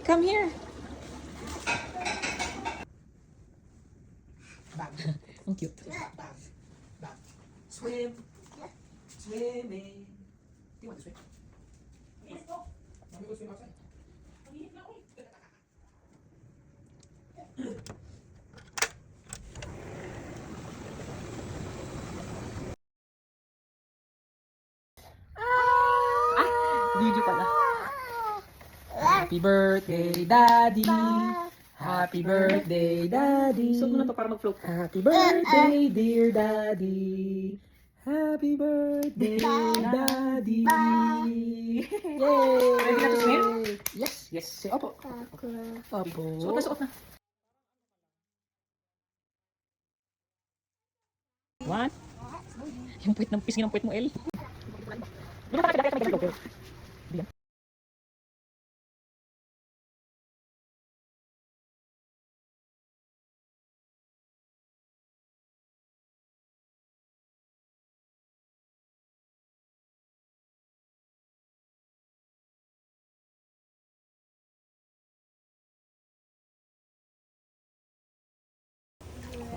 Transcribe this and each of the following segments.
Come here. Ang cute. Swim. Swimming. Do you want to swim? Yes, go. Want to go swim outside? Video pala. Happy birthday, Daddy. Happy birthday, Daddy. Suot mo na to para mag-float. Happy birthday, dear Daddy. Happy birthday, Daddy. Yay! Ready na to swim? Yes, yes. Opo. Opo. Suot na, suot na. One. Yung puwit ng pisngi ng puwit mo, El.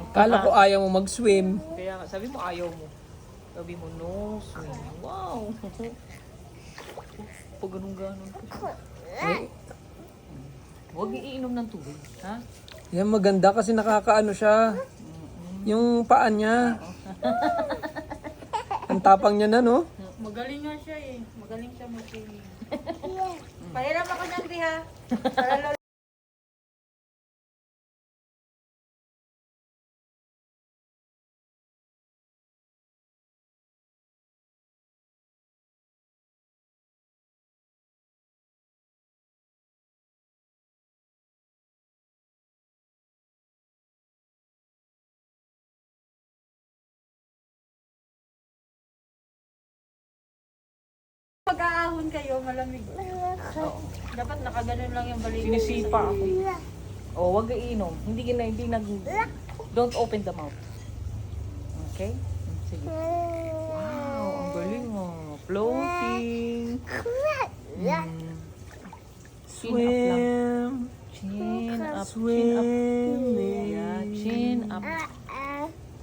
Kala ko ayaw mo mag-swim. Kaya nga, sabi mo ayaw mo. Sabi mo, no swim. Wow! Pag ganun-ganon ka. Huwag iinom ng tubig, ha? Yan maganda kasi nakakaano siya. Yung paan niya. Ang tapang niya na, no? Magaling nga siya eh. Magaling siya mag-swimming. Pahiram ako ng ha. Para pag-aahon kayo, malamig. Dapat nakaganon lang yung balikat. Sinisipa ako. O, huwag iinom. Hindi nag... Don't open the mouth. Okay? Sige. Wow, ang galing mo. Floating. Swim. Chin up, chin up. Swimming. Yeah, chin up.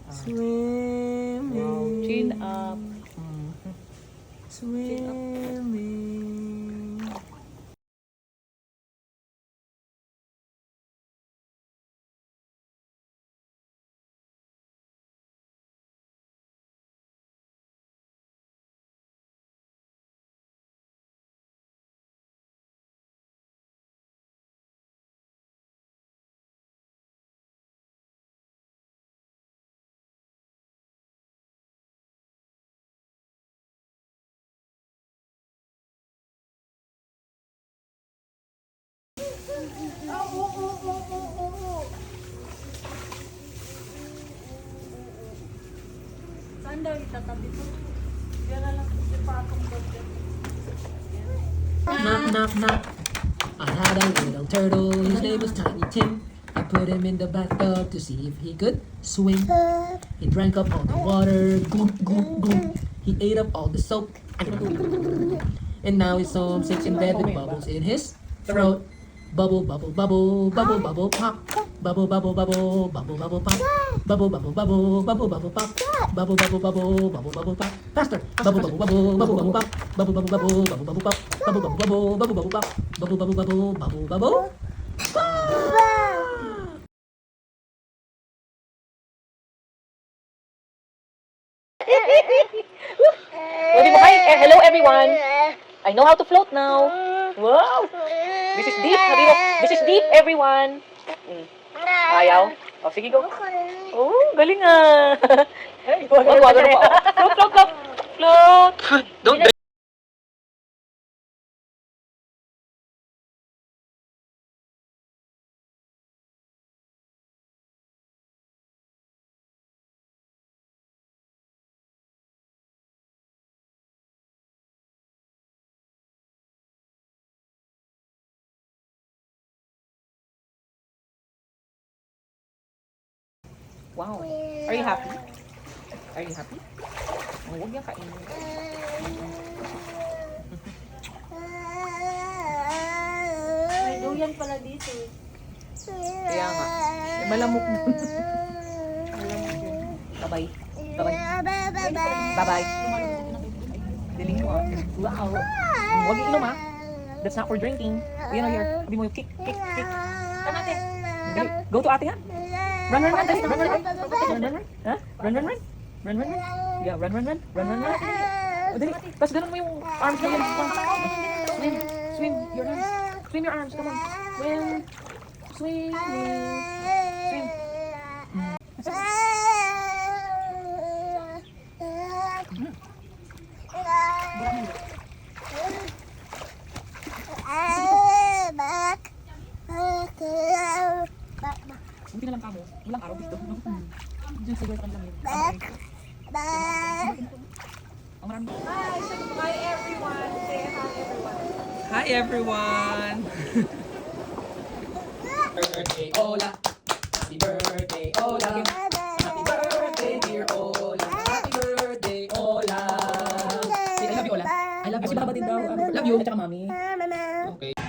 Swimming. Wow, chin up. Swimming. Saan daw itatabi ko? Diyan na lang sa patong doon. Knock, knock, knock. I had a little turtle, his name was Tiny Tim. I put him in the bathtub to see if he could swim. He drank up all the water, goop, goop, goop. He ate up all the soap, and now he's home, sits in bed with bubbles in his throat. Bubble, bubble, bubble, bubble, bubble, pop. Bubble, bubble, bubble, bubble, bubble, pop. Bubble, bubble, bubble, bubble, bubble, pop. Bubble, bubble, bubble, bubble, bubble, pop. Faster. Bubble, bubble, bubble, bubble, bubble, pop. Bubble, bubble, bubble, bubble, bubble, pop. Bubble, bubble, bubble, bubble, bubble, pop. Bubble, bubble, bubble, bubble, bubble. Pwede mo, hi, hello everyone. I know how to float now. Wow. This is deep. Sabi mo, this is deep, everyone. Ayaw? O, sige, go. Oh, galing ah. Wag, wag, wag. Float, float, float. Float. Don't Wow. Are you happy? Are you happy? Oh, huwag niya kainin. I don't yan pala dito. Kaya nga. Malamok mo. Bye-bye. Bye-bye. Bye-bye. Diling mo ah. Wow. Huwag iinom ah. That's not for drinking. Yan o here. Sabi mo yung kick. Come ate. Dali. Go to ate ha. Run. Dali. Run. Run. Ha? Run. Run. Yeah, run. Oh, dali. Tapos ganun mo yung arms mo yan. Swim your arms. Swim your arms. Come on. Swim. Buti na lang kamo. Walang araw dito. Diyan siguro kami lang yun. Ang marami. Hi everyone. Say hi everyone. Hi everyone! Birthday, Ola. Happy birthday, Ola. Happy birthday, dear Ola. Happy birthday, Ola. Say, I love you, Ola. I love you, si Baba din daw. Love you, at saka mami. Okay.